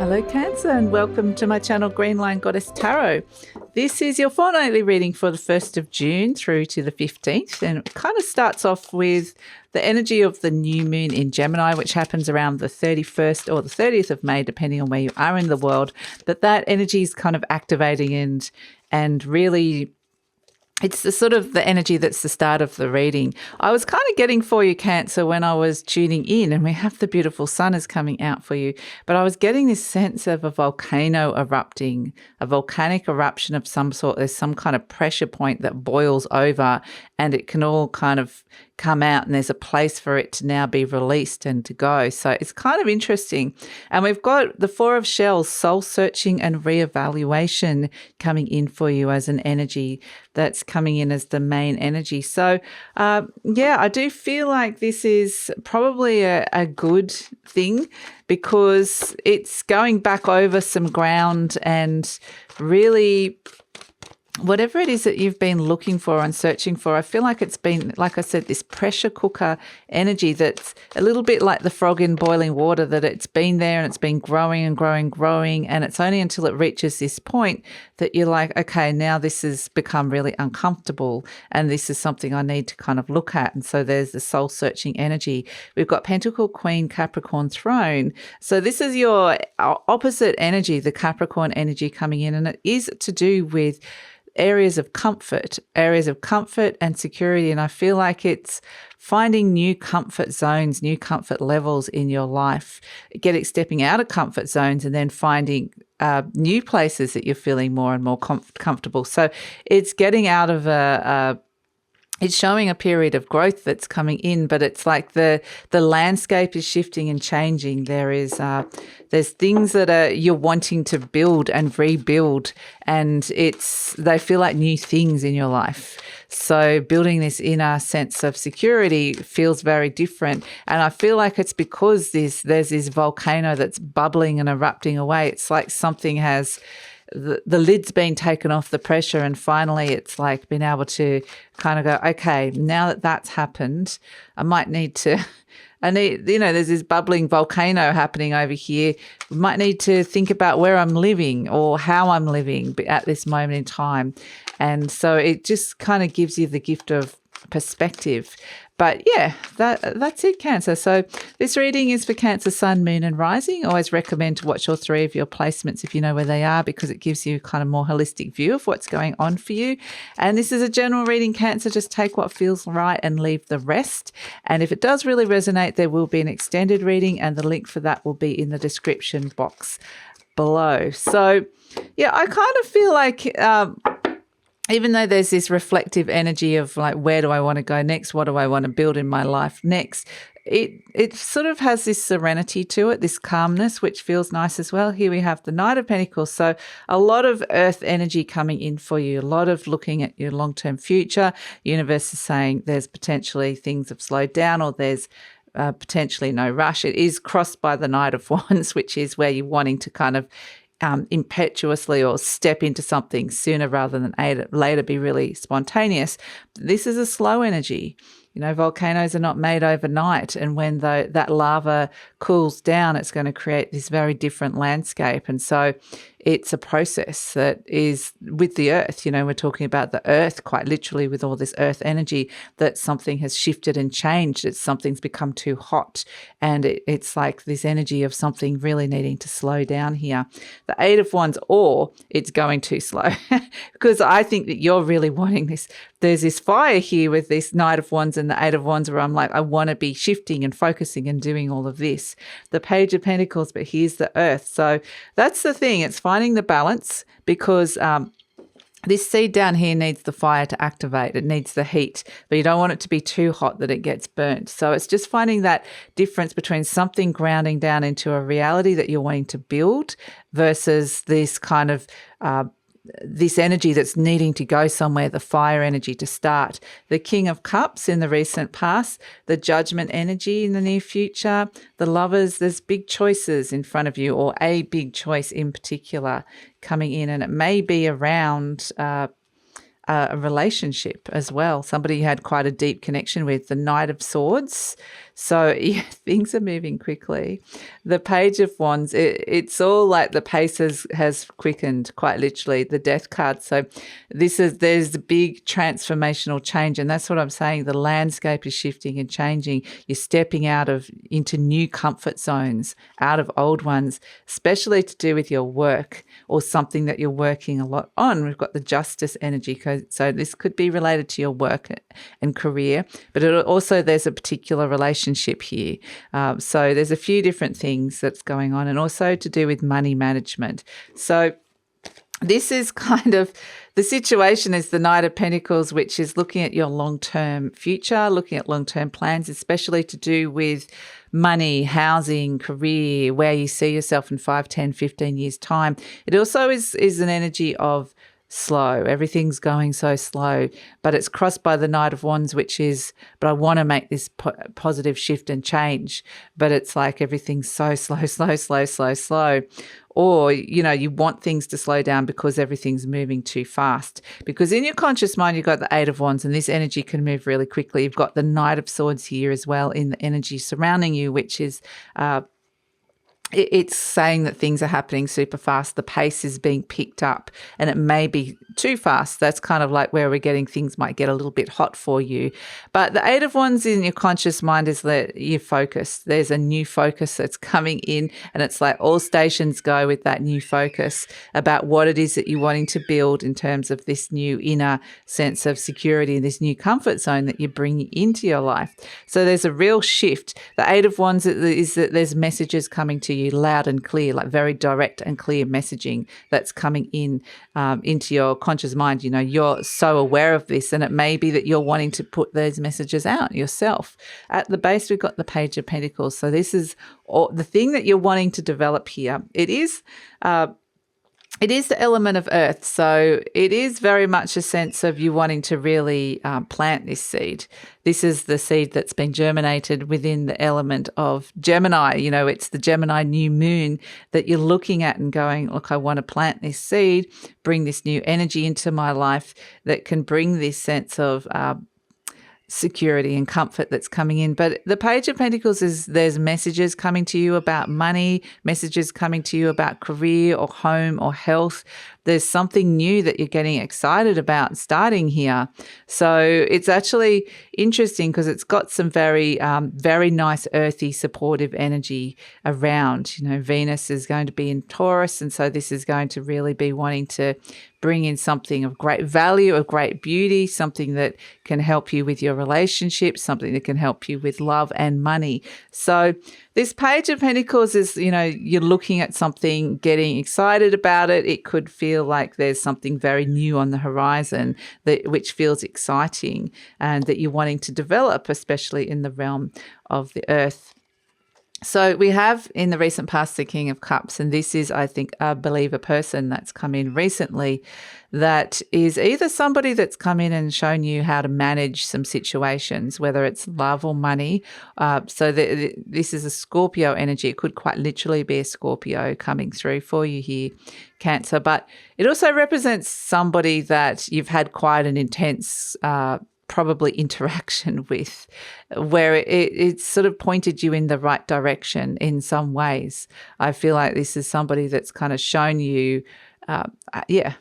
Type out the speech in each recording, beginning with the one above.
Hello Cancer, and welcome to my channel GreenLion Goddess Tarot. This is your fortnightly reading for the 1st of June through to the 15th, and it kind of starts off with the energy of the new moon in Gemini, which happens around the 31st or the 30th of May, depending on where you are in the world. But that energy is kind of activating and really, it's the sort of the energy that's the start of the reading. I was kind of getting for you, Cancer, when I was tuning in, and we have the beautiful sun is coming out for you, but I was getting this sense of a volcano erupting, a volcanic eruption of some sort. There's some kind of pressure point that boils over and it can all kind of come out, and there's a place for it to now be released and to go. So it's kind of interesting. And we've got the Four of Shells, soul searching and reevaluation coming in for you as an energy that's coming in as the main energy. So yeah, I do feel like this is probably a good thing because it's going back over some ground and really whatever it is that you've been looking for and searching for. I feel like it's been, like I said, this pressure cooker energy that's a little bit like the frog in boiling water, that it's been there and it's been growing and growing. And it's only until it reaches this point that you're like, okay, now this has become really uncomfortable and this is something I need to kind of look at. And so there's the soul searching energy. We've got Pentacle, Queen, Capricorn, Throne. So this is your opposite energy, the Capricorn energy coming in, and it is to do with areas of comfort and security. And I feel like it's finding new comfort zones, new comfort levels in your life, stepping out of comfort zones and then finding new places that you're feeling more and more comfortable. So it's getting out of it's showing a period of growth that's coming in, but it's like the landscape is shifting and changing. There's things that you're wanting to build and rebuild, and they feel like new things in your life. So building this inner sense of security feels very different. And I feel like it's because there's this volcano that's bubbling and erupting away. It's like something has the lid's been taken off the pressure, and finally it's like being able to kind of go, okay, now that that's happened, there's this bubbling volcano happening over here. We might need to think about where I'm living or how I'm living at this moment in time. And so it just kind of gives you the gift of perspective. But yeah, that's it, Cancer. So this reading is for Cancer, Sun, Moon and Rising. I always recommend to watch all three of your placements if you know where they are, because it gives you kind of more holistic view of what's going on for you. And this is a general reading, Cancer. Just take what feels right and leave the rest. And if it does really resonate, there will be an extended reading, and the link for that will be in the description box below. So yeah, I kind of feel like even though there's this reflective energy of like, where do I want to go next? What do I want to build in my life next? It sort of has this serenity to it, this calmness, which feels nice as well. Here we have the Knight of Pentacles. So a lot of earth energy coming in for you, a lot of looking at your long-term future. Universe is saying there's potentially things have slowed down, or there's potentially no rush. It is crossed by the Knight of Wands, which is where you're wanting to kind of impetuously or step into something sooner rather than later, be really spontaneous. This is a slow energy. You know, volcanoes are not made overnight, and when that lava cools down, it's going to create this very different landscape. And so it's a process that is with the earth. You know, we're talking about the earth quite literally with all this earth energy, that something has shifted and changed. Something's become too hot, and it's like this energy of something really needing to slow down here. The Eight of Wands, or it's going too slow, because I think that you're really wanting this. There's this fire here with this Knight of Wands and the Eight of Wands, where I'm like, I want to be shifting and focusing and doing all of this. The Page of Pentacles, but here's the earth. So that's the thing. It's finding the balance, because this seed down here needs the fire to activate. It needs the heat, but you don't want it to be too hot that it gets burnt. So it's just finding that difference between something grounding down into a reality that you're wanting to build versus this kind of this energy that's needing to go somewhere, the fire energy to start. The King of Cups in the recent past, the Judgment energy in the near future, the Lovers, there's big choices in front of you, or a big choice in particular coming in, and it may be around a relationship as well, somebody you had quite a deep connection with, the Knight of Swords. So yeah, things are moving quickly. The Page of Wands, it's all like the pace has quickened, quite literally, the Death card. So there's a big transformational change, and that's what I'm saying. The landscape is shifting and changing. You're stepping into new comfort zones, out of old ones, especially to do with your work or something that you're working a lot on. We've got the Justice energy, so this could be related to your work and career, but there's a particular relationship here. So there's a few different things that's going on, and also to do with money management. So this is kind of the situation is the Knight of Pentacles, which is looking at your long-term future, looking at long-term plans, especially to do with money, housing, career, where you see yourself in 5, 10, 15 years' time. It also is an energy of slow. Everything's going so slow, but it's crossed by the Knight of Wands, which is, but I want to make this positive shift and change, but it's like everything's so slow. Or, you want things to slow down because everything's moving too fast. Because in your conscious mind, you've got the Eight of Wands, and this energy can move really quickly. You've got the Knight of Swords here as well in the energy surrounding you, which is it's saying that things are happening super fast. The pace is being picked up, and it may be too fast. That's kind of like where we're getting things might get a little bit hot for you. But the Eight of Wands in your conscious mind is that you're focused. There's a new focus that's coming in, and it's like all stations go with that new focus about what it is that you're wanting to build in terms of this new inner sense of security, this new comfort zone that you're bringing into your life. So there's a real shift. The Eight of Wands is that there's messages coming to you loud and clear, like very direct and clear messaging that's coming in into your conscious mind. You're so aware of this, and it may be that you're wanting to put those messages out yourself. At the base, we've got the Page of Pentacles. So this is the thing that you're wanting to develop here. It is the element of earth. So it is very much a sense of you wanting to really plant this seed. This is the seed that's been germinated within the element of Gemini. It's the Gemini new moon that you're looking at and going, look, I want to plant this seed, bring this new energy into my life that can bring this sense of security and comfort that's coming in. But the Page of Pentacles there's messages coming to you about money, messages coming to you about career or home or health. There's something new that you're getting excited about starting here. So it's actually interesting because it's got some very nice earthy supportive energy around. Venus is going to be in Taurus, and so this is going to really be wanting to bring in something of great value, of great beauty, something that can help you with your relationships, something that can help you with love and money. So this Page of Pentacles is, you're looking at something, getting excited about it. It could feel like there's something very new on the horizon which feels exciting and that you're wanting to develop, especially in the realm of the earth. So we have in the recent past the King of Cups, and this is, I think, I believe a person that's come in recently that is either somebody that's come in and shown you how to manage some situations, whether it's love or money. This is a Scorpio energy. It could quite literally be a Scorpio coming through for you here, Cancer. But it also represents somebody that you've had quite an intense probably interaction with, where it sort of pointed you in the right direction in some ways. I feel like this is somebody that's kind of shown you, perhaps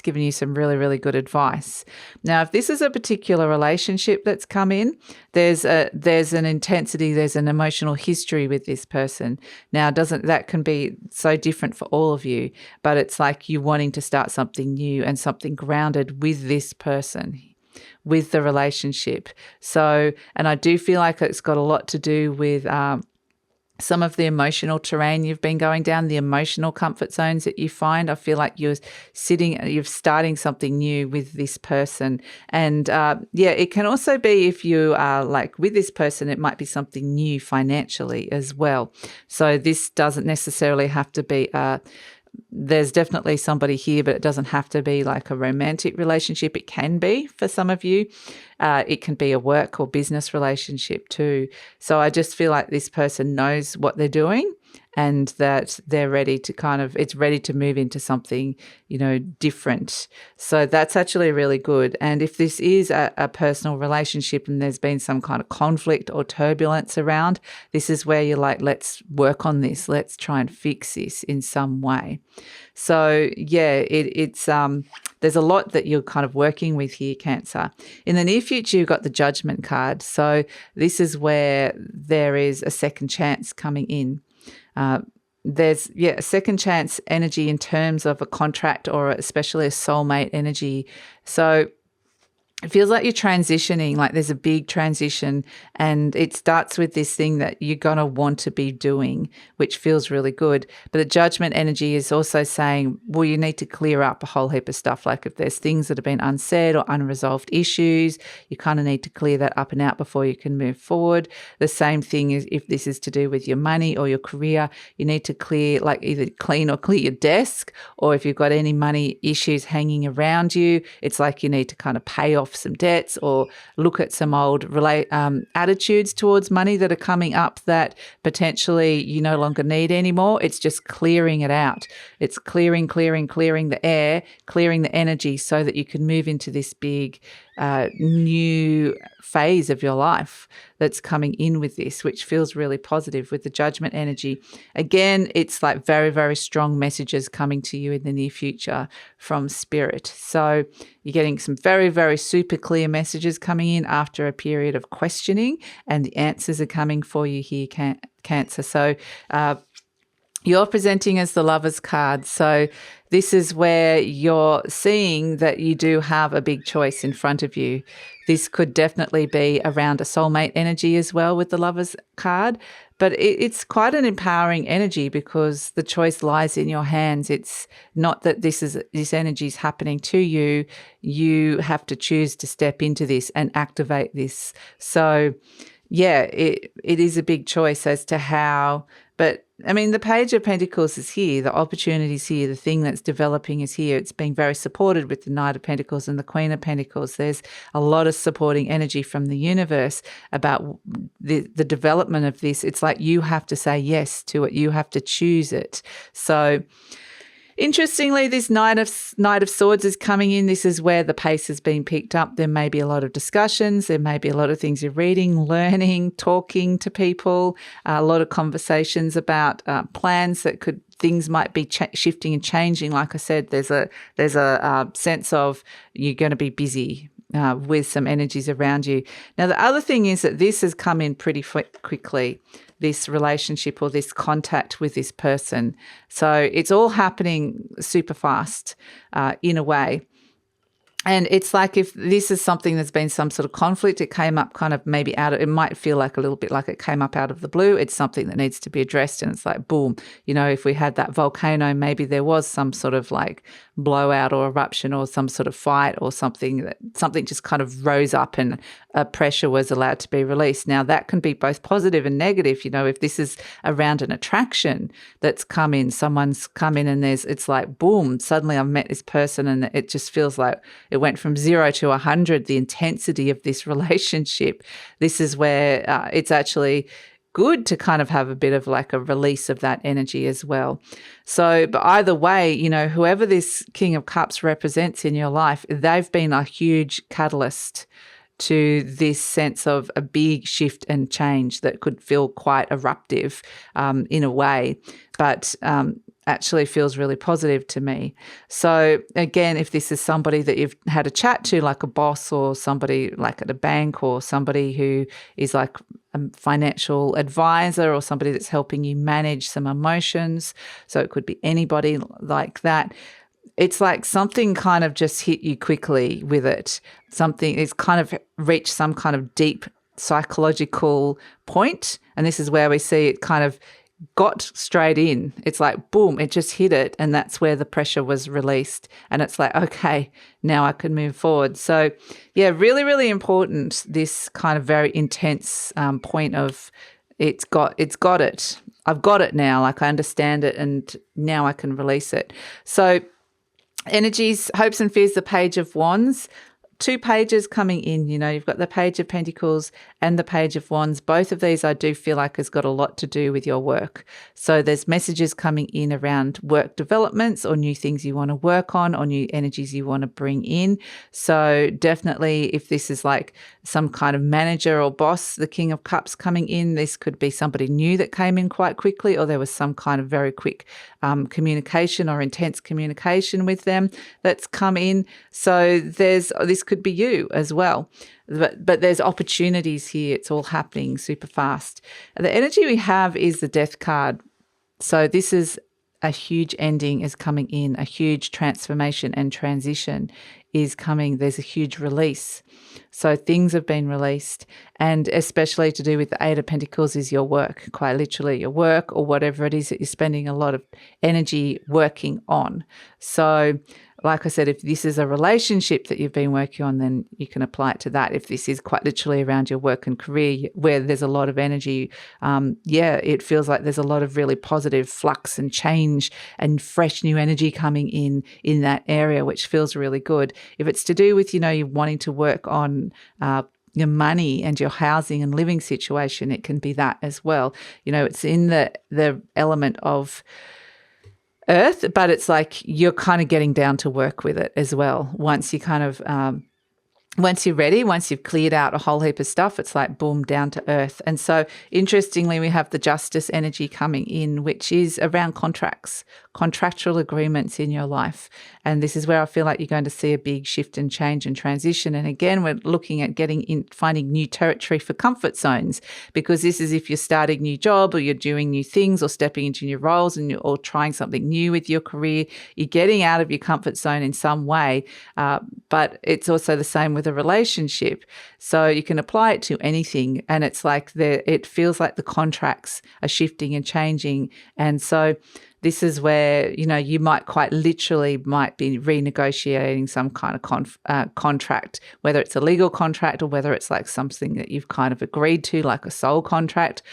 given you some really, really good advice. Now, if this is a particular relationship that's come in, there's an intensity, there's an emotional history with this person. Now, that can be so different for all of you, but it's like you wanting to start something new and something grounded with this person, with the relationship. So, and I do feel like it's got a lot to do with some of the emotional terrain you've been going down, the emotional comfort zones that you find. I feel like you're starting something new with this person. And it can also be, if you are like with this person, it might be something new financially as well. So this doesn't necessarily have to be there's definitely somebody here, but it doesn't have to be like a romantic relationship. It can be for some of you. It can be a work or business relationship too. So I just feel like this person knows what they're doing. and that they're ready to it's ready to move into something, different. So that's actually really good. And if this is a personal relationship and there's been some kind of conflict or turbulence around, this is where you're like, let's work on this. Let's try and fix this in some way. So yeah, it's there's a lot that you're kind of working with here, Cancer. In the near future, you've got the Judgment card. So this is where there is a second chance coming in. There's a second chance energy in terms of a contract or especially a soulmate energy. So it feels like you're transitioning, like there's a big transition, and it starts with this thing that you're going to want to be doing, which feels really good. But the Judgment energy is also saying, well, you need to clear up a whole heap of stuff. Like if there's things that have been unsaid or unresolved issues, you kind of need to clear that up and out before you can move forward. The same thing is if this is to do with your money or your career, you need to clear, like either clean or clear your desk, or if you've got any money issues hanging around you, it's like you need to kind of pay off some debts or look at some old attitudes towards money that are coming up that potentially you no longer need anymore. It's just clearing it out. It's clearing the air, clearing the energy so that you can move into this big new phase of your life that's coming in with this, which feels really positive with the Judgment energy. Again, it's like very, very strong messages coming to you in the near future from Spirit. So you're getting some very, very super clear messages coming in after a period of questioning, and the answers are coming for you here, Cancer. So you're presenting as the Lovers card. So this is where you're seeing that you do have a big choice in front of you. This could definitely be around a soulmate energy as well with the Lovers card, but it's quite an empowering energy because the choice lies in your hands. It's not that this energy is happening to you. You have to choose to step into this and activate this. So yeah, it is a big choice as to how, but I mean, the Page of Pentacles is here, the opportunity's here, the thing that's developing is here. It's being very supported with the Knight of Pentacles and the Queen of Pentacles. There's a lot of supporting energy from the universe about the development of this. It's like you have to say yes to it. You have to choose it. So interestingly, this Knight of Swords is coming in. This is where the pace has been picked up. There may be a lot of discussions. There may be a lot of things you're reading, learning, talking to people, a lot of conversations about plans that things might be shifting and changing. Like I said, there's a sense of you're going to be busy with some energies around you. Now, the other thing is that this has come in pretty quickly, this relationship or this contact with this person. So it's all happening super fast in a way. And it's like if this is something that's been some sort of conflict, it came up kind of maybe it might feel like a little bit like it came up out of the blue. It's something that needs to be addressed. And it's like, boom, if we had that volcano, maybe there was some sort of like blowout or eruption or some sort of fight or something just kind of rose up and pressure was allowed to be released. Now that can be both positive and negative. If this is around an attraction that's come in, someone's come in and it's like, boom, suddenly I've met this person and it just feels like it went from 0 to 100, the intensity of this relationship. This is where it's actually good to kind of have a bit of like a release of that energy as well. So, but either way, whoever this King of Cups represents in your life, they've been a huge catalyst to this sense of a big shift and change that could feel quite eruptive in a way, but actually feels really positive to me. So again, if this is somebody that you've had a chat to, like a boss or somebody like at a bank or somebody who is like a financial advisor or somebody that's helping you manage some emotions, so it could be anybody like that. It's like something kind of just hit you quickly with it. It's kind of reached some kind of deep psychological point. And this is where we see it kind of got straight in. It's like, boom, it just hit it. And that's where the pressure was released. And it's like, okay, now I can move forward. So yeah, really, really important, this kind of very intense point of it's got it. I've got it now. Like I understand it and now I can release it. So energies, hopes and fears, the Page of Wands. two pages coming in. You've got the Page of Pentacles and the Page of Wands. Both of these I do feel like has got a lot to do with your work. So there's messages coming in around work developments or new things you want to work on or new energies you want to bring in. So definitely if this is like some kind of manager or boss, the King of Cups coming in, this could be somebody new that came in quite quickly, or there was some kind of very quick communication or intense communication with them that's come in. So this could be you as well. But there's opportunities here. It's all happening super fast. The energy we have is the Death card. So this is a huge ending is coming in, a huge transformation and transition is coming. There's a huge release. So things have been released, and especially to do with the Eight of Pentacles is your work, quite literally your work or whatever it is that you're spending a lot of energy working on. So like I said, if this is a relationship that you've been working on, then you can apply it to that. If this is quite literally around your work and career where there's a lot of energy, it feels like there's a lot of really positive flux and change and fresh new energy coming in that area, which feels really good. If it's to do with, you wanting to work on your money and your housing and living situation, it can be that as well. It's in the element of Earth, but it's like you're kind of getting down to work with it as well. Once you kind of once you're ready, once you've cleared out a whole heap of stuff, it's like boom, down to earth. And so interestingly, we have the Justice energy coming in, which is around contracts, contractual agreements in your life. And this is where I feel like you're going to see a big shift and change and transition. And again, we're looking at finding new territory for comfort zones, because this is if you're starting a new job or you're doing new things or stepping into new roles or trying something new with your career, you're getting out of your comfort zone in some way. But it's also the same with a relationship. So you can apply it to anything. And it's like it feels like the contracts are shifting and changing. And so this is where, you might quite literally be renegotiating some kind of contract, whether it's a legal contract or whether it's like something that you've kind of agreed to, like a soul contract,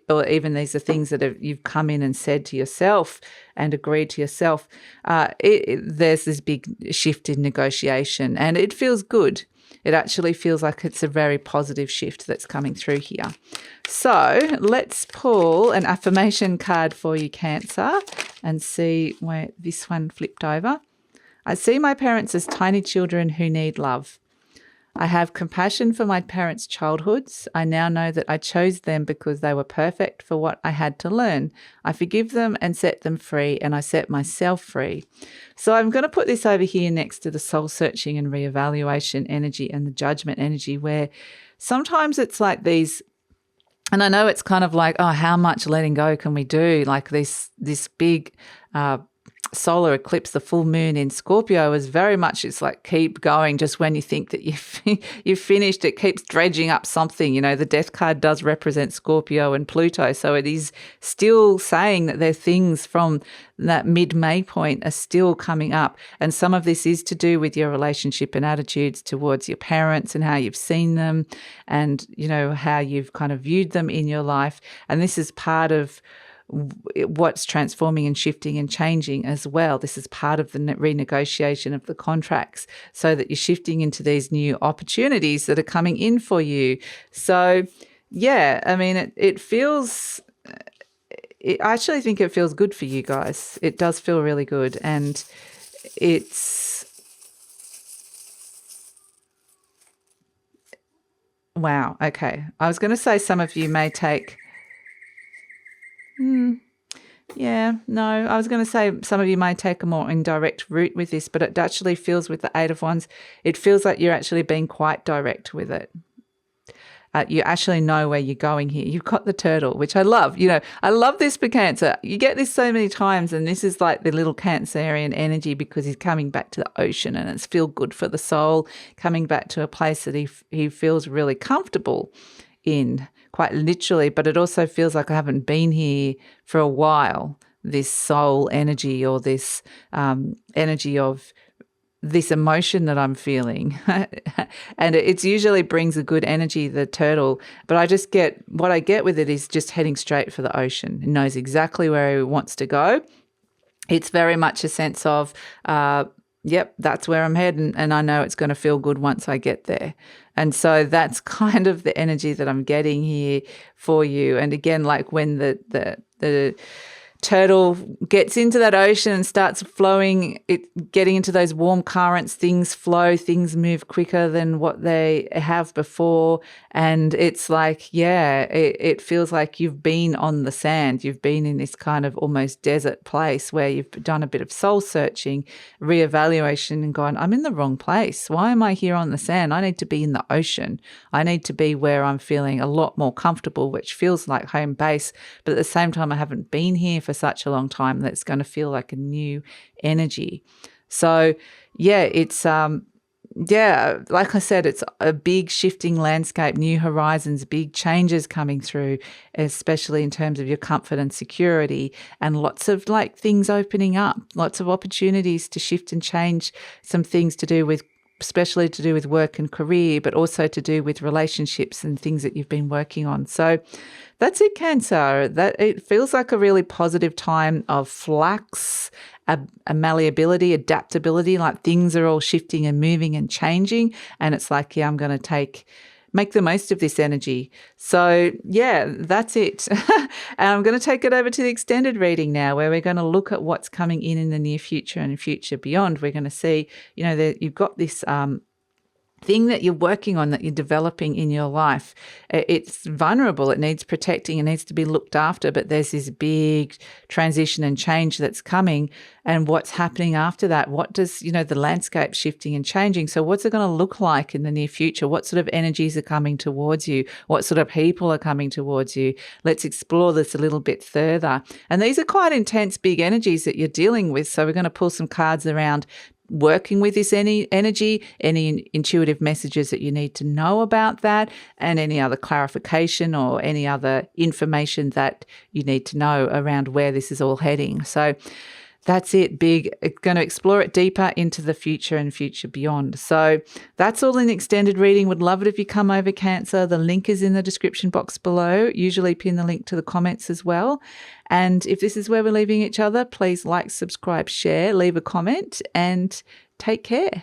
or even these are things that you've come in and said to yourself and agreed to yourself. There's this big shift in negotiation, and it feels good. It actually feels like it's a very positive shift that's coming through here. So let's pull an affirmation card for you, Cancer, and see where this one flipped over. I see my parents as tiny children who need love. I have compassion for my parents' childhoods. I now know that I chose them because they were perfect for what I had to learn. I forgive them and set them free, and I set myself free. So I'm going to put this over here next to the soul searching and reevaluation energy and the judgment energy, where sometimes it's like these, and I know it's kind of like, oh, how much letting go can we do? Like this big solar eclipse, the full moon in Scorpio is very much, it's like keep going. Just when you think that you've finished, it keeps dredging up something. The Death card does represent Scorpio and Pluto. So it is still saying that there are things from that mid-May point are still coming up. And some of this is to do with your relationship and attitudes towards your parents and how you've seen them and, how you've kind of viewed them in your life. And this is part of what's transforming and shifting and changing as well. This is part of the renegotiation of the contracts, so that you're shifting into these new opportunities that are coming in for you. So, yeah, I mean, I actually think it feels good for you guys. It does feel really good. And wow, okay. I was going to say some of you may take... I was going to say some of you may take a more indirect route with this, but it actually feels with the Eight of Wands, it feels like you're actually being quite direct with it. You actually know where you're going here. You've got the turtle, which I love. I love this for Cancer. You get this so many times, and this is like the little Cancerian energy, because he's coming back to the ocean, and it's feel good for the soul, coming back to a place that he feels really comfortable in, quite literally. But it also feels like I haven't been here for a while, this soul energy, or this energy of this emotion that I'm feeling. And it usually brings a good energy, the turtle, but what I get with it is just heading straight for the ocean. It knows exactly where he wants to go. It's very much a sense of yep, that's where I'm heading, and I know it's going to feel good once I get there. And so that's kind of the energy that I'm getting here for you. And again, like when the turtle gets into that ocean and starts flowing, getting into those warm currents, things flow, things move quicker than what they have before. And it's like, yeah, it feels like you've been on the sand. You've been in this kind of almost desert place where you've done a bit of soul searching, reevaluation, and gone, I'm in the wrong place. Why am I here on the sand? I need to be in the ocean. I need to be where I'm feeling a lot more comfortable, which feels like home base. But at the same time, I haven't been here for such a long time that it's going to feel like a new energy. So yeah, it's like I said, it's a big shifting landscape, new horizons, big changes coming through, especially in terms of your comfort and security, and lots of like things opening up, lots of opportunities to shift and change some things to do with, especially to do with work and career, but also to do with relationships and things that you've been working on. So that's it, Cancer. That it feels like a really positive time of flux, a malleability, adaptability, like things are all shifting and moving and changing. And it's like, yeah, I'm going to make the most of this energy. So yeah, that's it. And I'm going to take it over to the extended reading now, where we're going to look at what's coming in the near future and future beyond. We're going to see, that you've got this thing that you're working on, that you're developing in your life. It's vulnerable. It needs protecting. It needs to be looked after. But there's this big transition and change that's coming. And what's happening after that? What does, the landscape shifting and changing. So what's it going to look like in the near future? What sort of energies are coming towards you? What sort of people are coming towards you? Let's explore this a little bit further. And these are quite intense, big energies that you're dealing with. So we're going to pull some cards around working with this energy, any intuitive messages that you need to know about that, and any other clarification or any other information that you need to know around where this is all heading. So that's it, big. It's going to explore it deeper into the future and future beyond. So that's all in the extended reading. Would love it if you come over, Cancer. The link is in the description box below. Usually pin the link to the comments as well. And if this is where we're leaving each other, please like, subscribe, share, leave a comment, and take care.